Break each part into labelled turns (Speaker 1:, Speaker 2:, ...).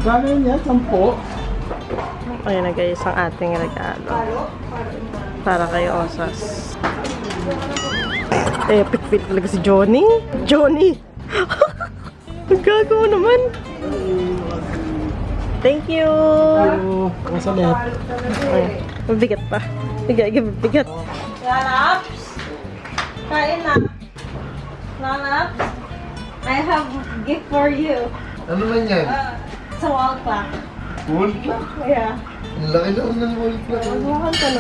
Speaker 1: Magkano yun yan? 10?
Speaker 2: Ayan na guys, ang ating regalo. Para kay Osas. Epic fit talaga si Johnny. Johnny! Nagkagawa naman. Thank you!
Speaker 1: Ang salit.
Speaker 2: Ay, mabigat pa. Mabigat. Lalaps! Kain na. Lalaps! I have gift for you.
Speaker 3: Ano man yan?
Speaker 2: It's a wall clock.
Speaker 3: Wall clock?
Speaker 2: Yeah.
Speaker 3: Ang laki lang ng wall clock.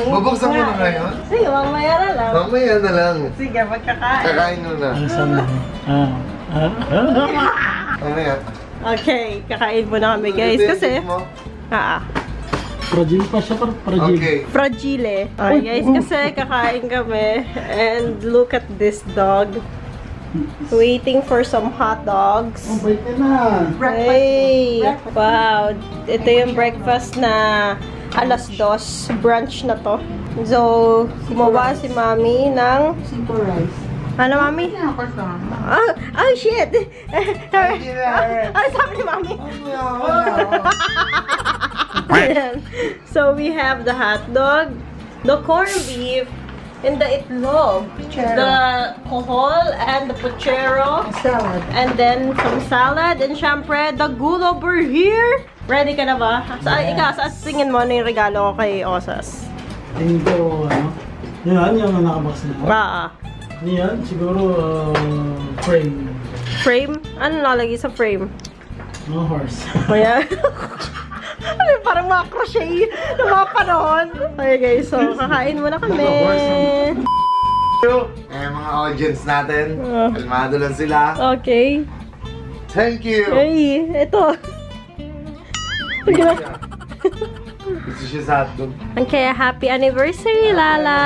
Speaker 2: Babaksan
Speaker 3: mo na ngayon?
Speaker 2: Sige, mamaya na lang.
Speaker 3: Mamaya na lang.
Speaker 2: Sige, magkakain.
Speaker 3: Kakain mo na.
Speaker 1: Ang salit.
Speaker 3: Mamaya.
Speaker 2: Okay, kakain muna kami guys. Kasi,
Speaker 1: Fragile pa siya, fragile.
Speaker 3: Okay.
Speaker 2: fragile. Okay guys, kasi kakain kami. And look at this dog. Waiting for some hot dogs.
Speaker 1: Oh, bait na.
Speaker 2: Hey! Wow! Ito yung breakfast na alas 2. Brunch na to. So, gumawa si Mami ng...
Speaker 4: Simple rice.
Speaker 2: Ano, Mami? Oh, shit! Sabi ni Mami? So, we have the hot dog, the corned beef, and the itlog, the kohol, and the puchero,
Speaker 4: Salad.
Speaker 2: and then some salad, and syempre, the gulo over here. Ready ka na ba? Ikaw, sa tingin mo ano yung regalo ko kay Osas?
Speaker 1: Tingin ko, ano? Yan, yung nakabox na. Yan, siguro, frame.
Speaker 2: Frame? Ano nalagay sa frame?
Speaker 1: No horse.
Speaker 2: Kaya, parang mga crochet na mga panahon. Okay guys, so kakain muna kami.
Speaker 3: Mga audience natin, kalmado lang sila.
Speaker 2: Okay.
Speaker 3: Thank you!
Speaker 2: Hey, ito.
Speaker 3: Gusto siya sa hotdog.
Speaker 2: Okay, happy anniversary, Lala.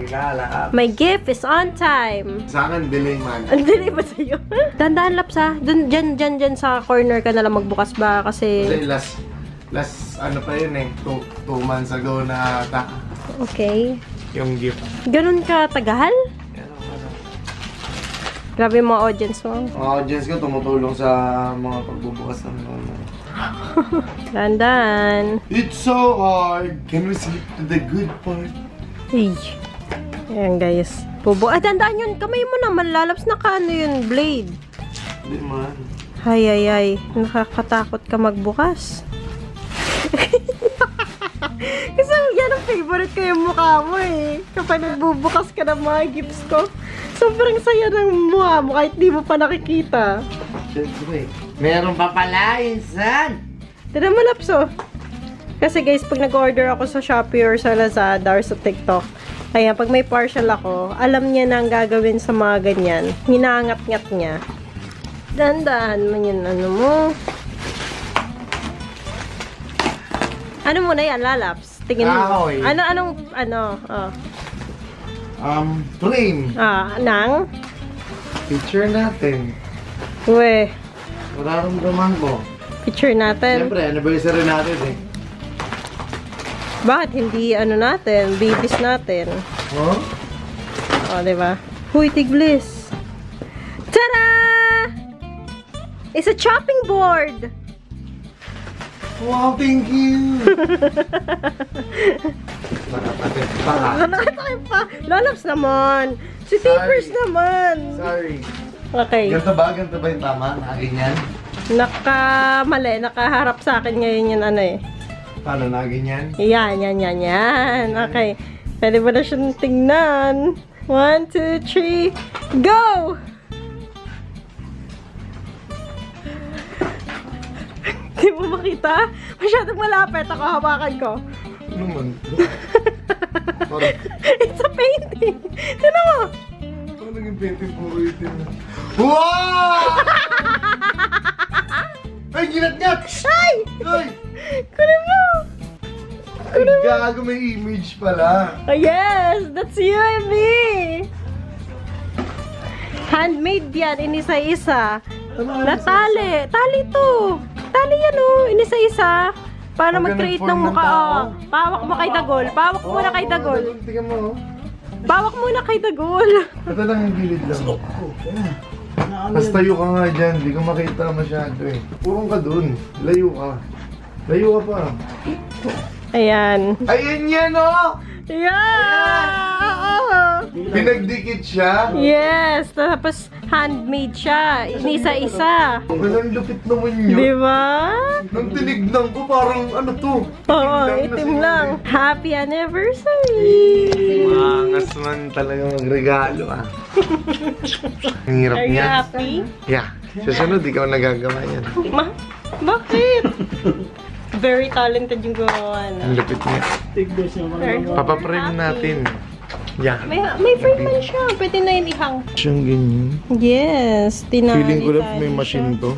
Speaker 3: Lala.
Speaker 2: My gift is on time.
Speaker 3: Sa akin, delay man.
Speaker 2: Ang delay ba sa'yo? Dandahan, Laps, ha? Dyan sa corner ka na lang magbukas ba? Kasi
Speaker 3: last ano pa yun eh, 2 months ago na ata.
Speaker 2: okay.
Speaker 3: Yung gift.
Speaker 2: Ganun ka tagal? Grabe yung mga audience mo.
Speaker 3: Mga audience ko tumutulong sa mga pagbubukas ng mga.
Speaker 2: Dandan.
Speaker 3: It's so hard. Can we skip to the good part?
Speaker 2: Hey. Ayan guys. Dandan yun. Kamay mo naman, Lalaps. Naka ano yun, blade.
Speaker 3: Hindi man.
Speaker 2: Ay. Nakakatakot ka magbukas. Kasi yan ang favorite ko yung mukha mo eh. Kapag nagbubukas ka ng mga gifts ko, sobrang saya ng mukha mo kahit di mo pa nakikita.
Speaker 3: Siyempre. Meron pa pala, insan!
Speaker 2: Tignan mo, Laps, oh. Kasi guys, pag nag-order ako sa Shopee or sa Lazada or sa TikTok, ayan, pag may partial ako, alam niya na ang gagawin sa mga ganyan. Hinangat-ngat niya. Dahan-dahan man yun, ano mo. Ano muna yan, Lalaps? Tingin mo.
Speaker 3: Kahoy. Flame.
Speaker 2: Nang?
Speaker 3: Picture natin.
Speaker 2: Uwe,
Speaker 3: Mararamdaman ko.
Speaker 2: picture natin.
Speaker 3: Siyempre, anniversary natin eh.
Speaker 2: Bakit hindi, natin, babies natin?
Speaker 3: Huh?
Speaker 2: O, diba? Huy, tiglis. Tada! It's a chopping board!
Speaker 3: Wow, thank you! Nakapatid pa ka.
Speaker 2: Nakatakin pa. Lalaps naman. Si Tapers naman.
Speaker 3: Sorry.
Speaker 2: Okay.
Speaker 3: Ganito ba? Ganito ba yung tama? Nakaganyan?
Speaker 2: Mali. Nakaharap sa akin ngayon yung ano eh.
Speaker 3: Paano nakaganyan?
Speaker 2: Yan. Okay. Pwede ba na siyang tingnan? 1, 2, 3, go! Di mo makita? Masyadong malapit. Ako hawakan ko.
Speaker 3: Ano man? Sorry.
Speaker 2: It's a painting. Tignan mo.
Speaker 3: Ano naging painting puro itim? Wow! Ay, ginat-ngat!
Speaker 2: Ay!
Speaker 3: Ay!
Speaker 2: Kunin mo.
Speaker 3: Ay, gago, may image pala.
Speaker 2: Oh, yes! That's you and me! Handmade yan, inisa-isa. Natali. Tali to. Tali yan oh, inisa-isa. Para mag-create ng mukha. Oh. Pawak mo kay Dagol. Pawak muna kay Dagol.
Speaker 3: Tingnan mo.
Speaker 2: Pawak muna kay Dagol.
Speaker 3: Ito lang yung gilid lang.
Speaker 1: ano
Speaker 3: Mas
Speaker 1: yan?
Speaker 3: tayo ka nga dyan, di ka makita masyado eh. Purong ka dun, layo ka. Layo ka pa.
Speaker 2: Ayan.
Speaker 3: Ayan yan oh!
Speaker 2: Yeah!
Speaker 3: Pinagdikit siya.
Speaker 2: Yes! Tapos handmade siya. Inisa-isa.
Speaker 3: Walang lupit naman yun.
Speaker 2: Di ba?
Speaker 3: Nung tinignan ko parang ano to?
Speaker 2: Oo, itim lang. Happy anniversary!
Speaker 3: Mangas man talaga magregalo ah. Ang hirap
Speaker 2: Are you
Speaker 3: niya.
Speaker 2: happy?
Speaker 3: Yeah. Susunod, ikaw nagagawa yan.
Speaker 2: Bakit? Very talented yung gawa na.
Speaker 3: Ang lupit niya.
Speaker 1: Tignan siya.
Speaker 3: Papaprame natin. Yeah.
Speaker 2: May frame man siya. Pwede na yun ihang.
Speaker 3: Siyang ganyan.
Speaker 2: Yes.
Speaker 3: Feeling ko lang may machine to.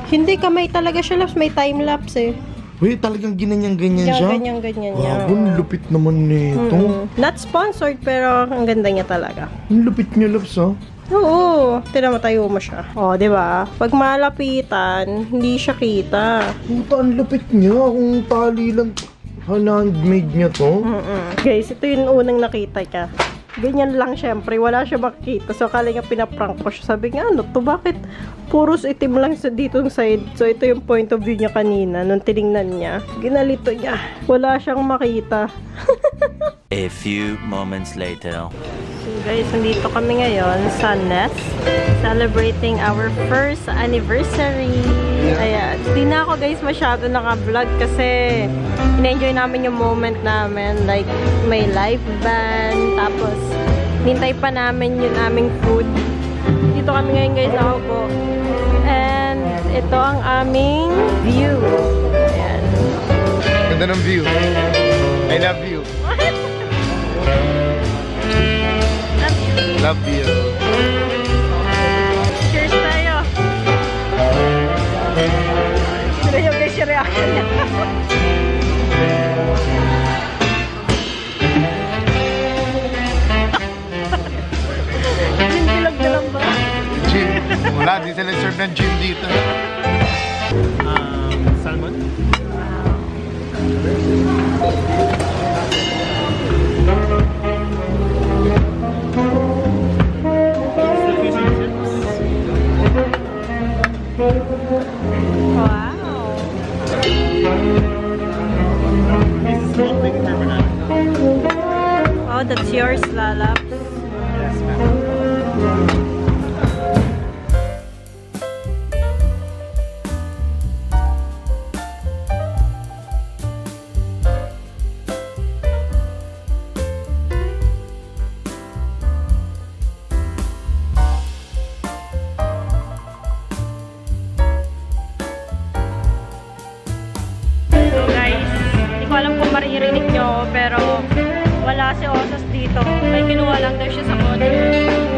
Speaker 2: Hindi, kamay talaga siya, Labs. May time-lapse eh.
Speaker 3: Uy, talagang ginanyang-ganyan siya?
Speaker 2: Ganyan-ganyan niya.
Speaker 3: Wow, ang lupit naman nito.
Speaker 2: Not sponsored, pero ang ganda niya talaga.
Speaker 3: Ang lupit niya, Loves, ha?
Speaker 2: Oo. Tinamatayo mo siya. O, di ba? Pag malapitan, hindi siya kita.
Speaker 3: Puta, ang lupit niya. Kung tali lang, handmade niya to.
Speaker 2: Guys, ito yung unang nakita niya. Ganyan lang syempre, wala siya makikita. So, akala niya pinaprank ko siya. Sabi nga, ano to? Bakit puros itim lang sa ditong side? So, ito yung point of view niya kanina. Nung tinignan niya, ginalito niya. Wala siyang makita.
Speaker 4: A few moments later.
Speaker 2: So, guys, nandito kami ngayon sa Nest. Celebrating our first anniversary. Ayan. Di na ako, guys, masyado naka-vlog kasi in-enjoy namin yung moment namin. Like, may live band. Tapos, nintay pa namin yung aming food. Dito kami ngayon, guys, ako po. And, ito ang aming view. Ayan.
Speaker 3: Ganda ng view. I love you. Love you.
Speaker 2: Cheers tayo. Sino yung guys yung reaction niya? Gin bilog na lang ba?
Speaker 3: Gin. Wala, di sila serve ng gin dito.
Speaker 1: Salmon?
Speaker 2: Wow. Oh, that's yours, Lalap.
Speaker 1: Yes, ma'am.
Speaker 2: So guys, hindi ko alam kung maririnig nyo, pero wala si Osas dito. May kinuha lang daw siya sa kotse.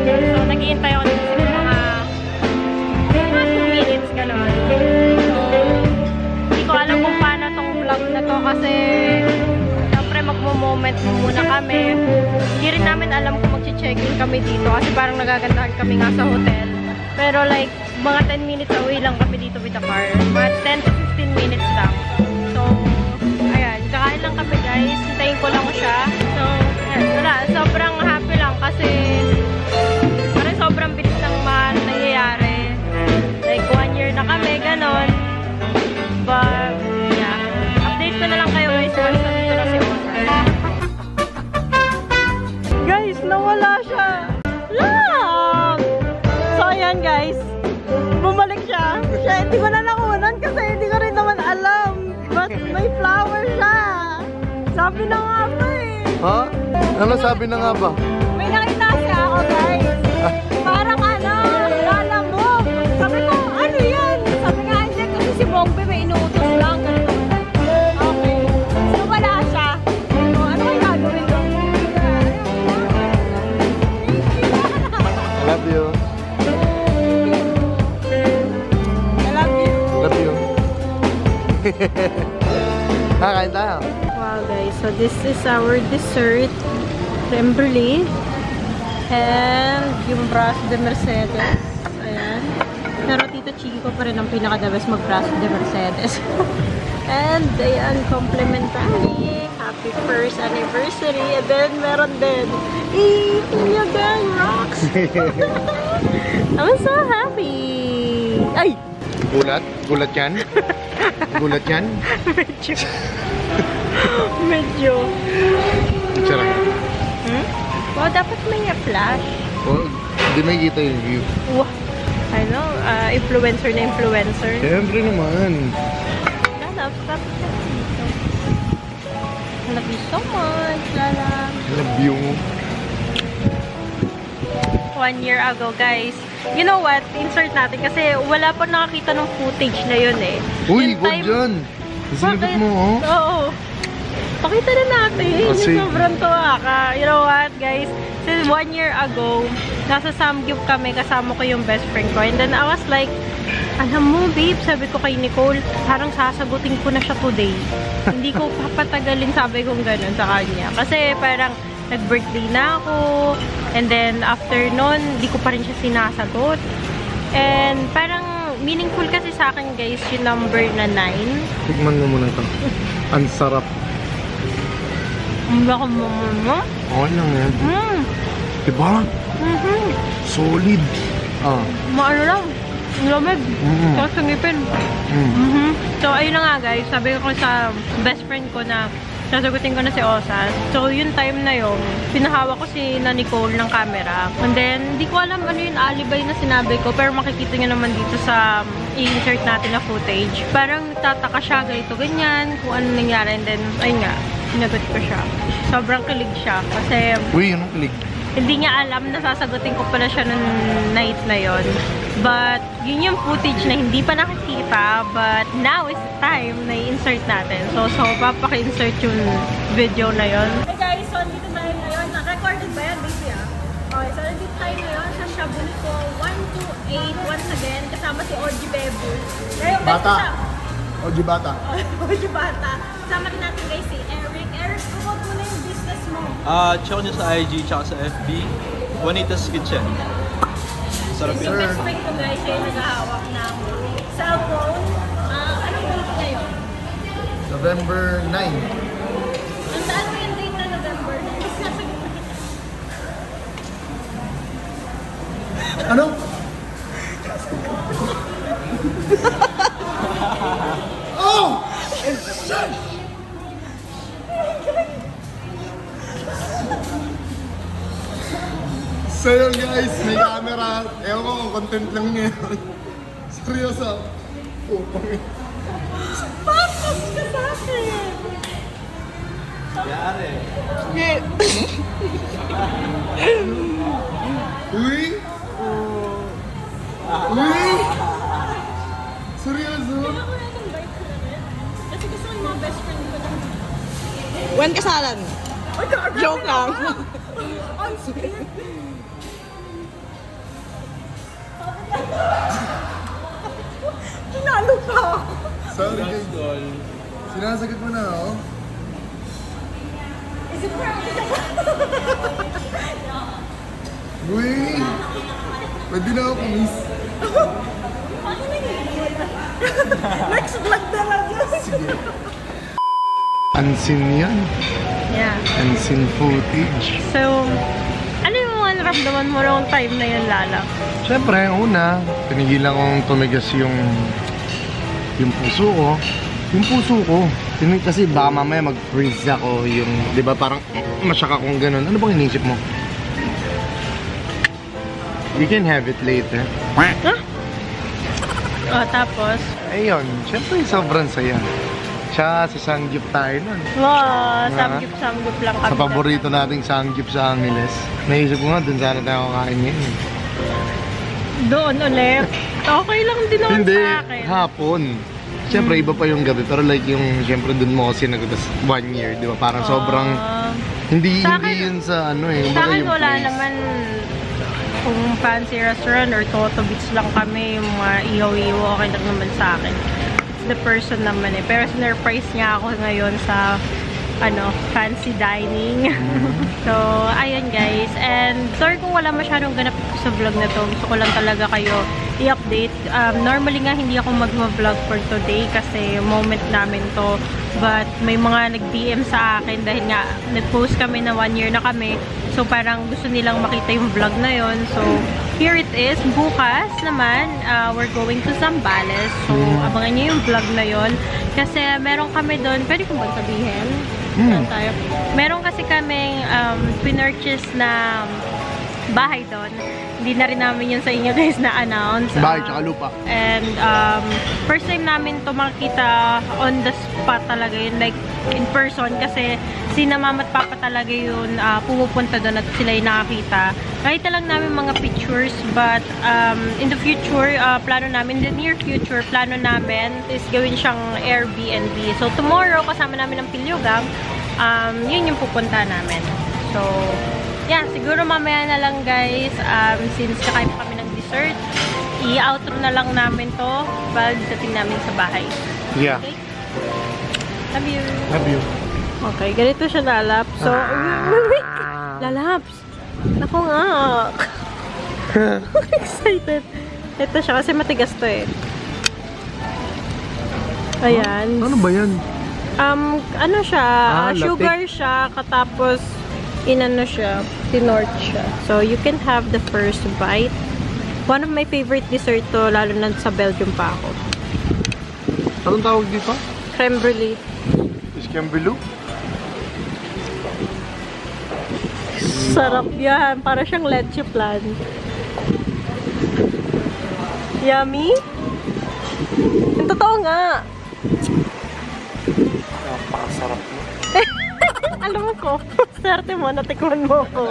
Speaker 2: So nag-iintay ako dito siguro mga 2 minutes, gano'n. So, hindi ko alam kung paano tong vlog na to kasi syempre magmo-moment muna kami. Hindi rin namin alam kung mag-check-in kami dito kasi parang nagagandahan kami nga sa hotel. Pero like, mga 10 minutes away lang kami dito with the car. Mga 10 to 15 minutes lang. So, ayan. Kakain lang kami guys. Hintayin ko lang siya. So, ayan. Wala. Sobrang happy lang kasi parang sobrang bilis ng nangyayari. Like, 1 year na kami. Ganon. But, yeah. Update ko na lang kayo guys. Once nandito na si Osas. Guys, nawala siya. Love! So, ayan guys. Bumalik siya. Hindi ko na nakunan kasi hindi ko rin naman alam. But may flower siya. Sabi na nga ba eh.
Speaker 3: Ha? Ano sabi na nga ba?
Speaker 2: May nakita siya ako guys. Parang ano, lalamog. Sabi ko, ano yan? Sabi nga, hindi kasi si Bongbe may inuutos lang. Ganito. Okay. So wala siya. So, ano kayo gagawin ko?
Speaker 3: I love you.
Speaker 2: I love you.
Speaker 3: Love you. Kain tayo.
Speaker 2: Wow guys, so this is our dessert. Creme brulee. And yung braso de Mercedes. Ayan. Pero Tito Chiki ko pa rin ang pinaka-the best mag-braso de Mercedes. And ayan, complimentary. Happy first anniversary. And then meron din Iyagan Rocks. I'm so happy! Ay!
Speaker 3: Gulat? Gulat yan? Gulat yan?
Speaker 2: Medyo. Medyo.
Speaker 3: Sarap.
Speaker 2: Wow, dapat may flash.
Speaker 3: Oh, hindi makikita yung view.
Speaker 2: Wow. Ano, influencer na influencer.
Speaker 3: Siyempre naman.
Speaker 2: Lala, dapat ka dito. Love you so much, Lala.
Speaker 3: Love you.
Speaker 2: 1 year ago, guys. You know what? Insert natin kasi wala pa nakakita ng footage na yun eh.
Speaker 3: Uy,
Speaker 2: Yung
Speaker 3: wag
Speaker 2: time-
Speaker 3: dyan. Nasilipot
Speaker 2: Bakit?
Speaker 3: mo, oh.
Speaker 2: Oo. Pakita na natin.
Speaker 3: Kasi-
Speaker 2: Sobrang tuwa ka. You know what, guys? Since 1 year ago, nasa Samgyup kami, kasama ko yung best friend ko. And then I was like, alam mo, babe, sabi ko kay Nicole, parang sasagutin ko na siya today. Hindi ko papatagalin, sabi kong ganun sa kanya. Kasi parang nag-birthday na ako. And then, after nun, hindi ko pa rin siya sinasagot. And parang meaningful kasi sa akin, guys, yung number na 9.
Speaker 3: Tikman mo muna ito. Ang sarap.
Speaker 2: Ang baka mo.
Speaker 3: Okay lang yan. Diba? Solid. Ah.
Speaker 2: Maano lang. Ang lamig. Tapos ang ngipin. So, ayun na nga, guys. Sabi ko sa best friend ko na sasagutin ko na si Osas. So, yung time na yun, pinahawak ko si na Nicole ng camera. And then, hindi ko alam ano yung alibay na sinabi ko. Pero makikita nyo naman dito sa i-insert natin na footage. Parang nagtataka siya, ganito, ganyan. Kung ano nangyari. And then, ayun nga, sinagot ko siya. Sobrang kilig siya. Kasi,
Speaker 3: Uy, anong kilig?
Speaker 2: hindi niya alam na sasagutin ko pala siya nung night na yon. But, yun yung footage na hindi pa nakikita. But, now is the time na i-insert natin. So papaka-insert yung video na yon. Hey guys, so dito tayo ngayon. Recorded ba yan? Busy Okay, so dito tayo ngayon sa Shabunico 128. Once again, kasama si Oji Bebu. Ngayon,
Speaker 3: Bata. Oji Bata.
Speaker 2: Oji Bata. Kasama rin natin guys si Eric. Eric, promote mo na yung business mo.
Speaker 5: Check nyo sa IG tsaka sa FB. Juanita's Kitchen. Sarap
Speaker 2: Yung
Speaker 5: yun.
Speaker 2: best friend ko guys, siya yung naghahawak ng cellphone. Anong date ngayon?
Speaker 3: November 9.
Speaker 2: Nandaan mo yung date na November?
Speaker 3: Ano? Oh! So yun guys, may camera. Ewan ko kung content lang niya yun. Seryoso. Oh, pangit.
Speaker 2: Papas ka sa akin!
Speaker 5: Yari.
Speaker 3: Uy! Uy! Seryoso?
Speaker 2: Ako na itong bike ko na rin. Kasi gusto ko yung mga best friend ko lang.
Speaker 6: When kasalan? Joke lang.
Speaker 2: On screen. Kinalo pa ako.
Speaker 3: Sorry guys. Sinasagot mo na oh.
Speaker 2: Is it prank?
Speaker 3: Uy! Pwede na ako kumis.
Speaker 2: Next vlog na lang yun.
Speaker 3: Sige. Unseen yan.
Speaker 2: Yeah.
Speaker 3: Unseen footage.
Speaker 2: So, ano yung mga naramdaman mo noong time na yun, Lala?
Speaker 3: Siyempre, una, pinigilan kong tumigas yung puso ko. Yung puso ko. Kasi baka mamaya mag-freeze ako yung, di ba parang masyak akong ganun. Ano bang inisip mo? You can have it later.
Speaker 2: Oh, tapos?
Speaker 3: Ayun, siyempre sobrang saya. Tsaka sa Samgyup tayo nun.
Speaker 2: Wow, samgyup lang kami.
Speaker 3: Sa paborito nating Samgyup sa Angeles. Naisip ko nga, dun sana tayo kakain ngayon.
Speaker 2: Doon ulit. Okay lang din naman
Speaker 3: Hindi,
Speaker 2: sa akin.
Speaker 3: hapon. Siyempre, iba pa yung gabi. Pero like yung, siyempre, dun mo kasi nagtas 1 year, di ba? Parang sobrang, hindi
Speaker 2: Sa
Speaker 3: hindi
Speaker 2: akin-
Speaker 3: yun sa ano eh.
Speaker 2: Sa
Speaker 3: Kumbaga
Speaker 2: akin
Speaker 3: yung
Speaker 2: wala
Speaker 3: place.
Speaker 2: naman kung fancy restaurant or Toto Beach lang kami, yung mga ihaw-ihaw, okay lang naman sa akin. The person naman eh. Pero sinurprise niya ako ngayon sa fancy dining. So, ayun guys. And sorry kung wala masyadong ganap sa vlog na to. Gusto ko lang talaga kayo i-update. Normally nga hindi ako mag-vlog for today kasi moment namin to But may mga nag-DM sa akin dahil nga nag-post kami na 1 year na kami. So parang gusto nilang makita yung vlog na yon. So here it is. Bukas naman, we're going to Zambales. So abangan nyo yung vlog na yon. Kasi meron kami doon, pwede kong bang sabihin? Tayo. Meron kasi kaming pinurchase na bahay doon. Hindi na rin namin yun sa inyo guys na-announce.
Speaker 3: Bahay tsaka lupa.
Speaker 2: And first time namin to makita on the spot talaga yun. Like in person kasi sina mama at papa talaga yun pumupunta doon at sila yung nakakita. Kahit lang namin mga pictures but in the future, plano namin, in the near future, plano namin is gawin siyang Airbnb. So tomorrow, kasama namin ng Pilyogang, yun yung pupunta namin. So, yeah, siguro mamaya na lang guys, since kakain pa kami ng dessert, i-outro na lang namin to pagdating namin sa bahay.
Speaker 3: Yeah.
Speaker 2: Okay? Love you.
Speaker 3: Love you.
Speaker 2: Okay, ganito siya lalap. So, lalaps. Ako nga. Excited. Ito siya kasi matigas to eh. Ayan.
Speaker 3: Ano ba yan?
Speaker 2: Ano siya, sugar siya, katapos inano siya, tinort siya. So, you can have the first bite. One of my favorite dessert to, lalo na sa Belgium pa ako.
Speaker 3: Anong tawag dito?
Speaker 2: Creme brulee.
Speaker 3: Iskembelu?
Speaker 2: Sarap yan. Para siyang leche flan. Yummy? Yung totoo nga.
Speaker 3: Napakasarap mo.
Speaker 2: Alam mo ko, swerte mo, natikman mo ko.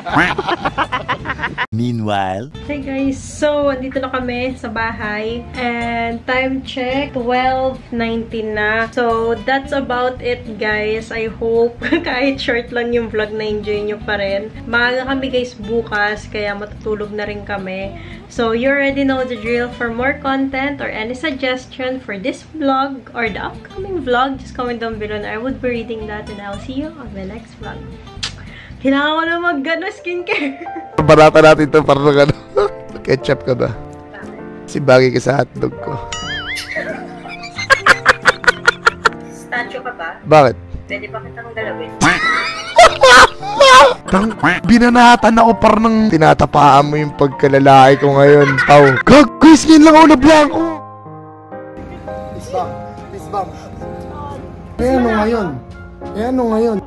Speaker 4: Meanwhile,
Speaker 2: Hey guys, so andito na kami sa bahay and time check 12:19 na. So that's about it guys. I hope kahit short lang yung vlog na enjoy nyo pa rin. Maaga kami guys bukas kaya matutulog na rin kami. So you already know the drill. For more content or any suggestion for this vlog or the upcoming vlog, just comment down below and I would be reading that and I'll see you on the next vlog. Kailangan ko na mag-gano skincare.
Speaker 3: Barata natin ito para ng ketchup ka ba? Si bagay ka sa hotdog ko.
Speaker 2: Statue ka ba?
Speaker 3: Bakit?
Speaker 2: Pwede ba kitang galawin?
Speaker 3: Binanatan ako parang nang tinatapaan mo yung pagkalalaki ko ngayon. Pau. Guys, ngayon lang ako na blanco. Isbang. Isbang. Eh ano ngayon? Eh ano ngayon?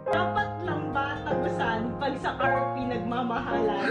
Speaker 2: Dapat lang ba tagusan pag sa RP nagmamahalan?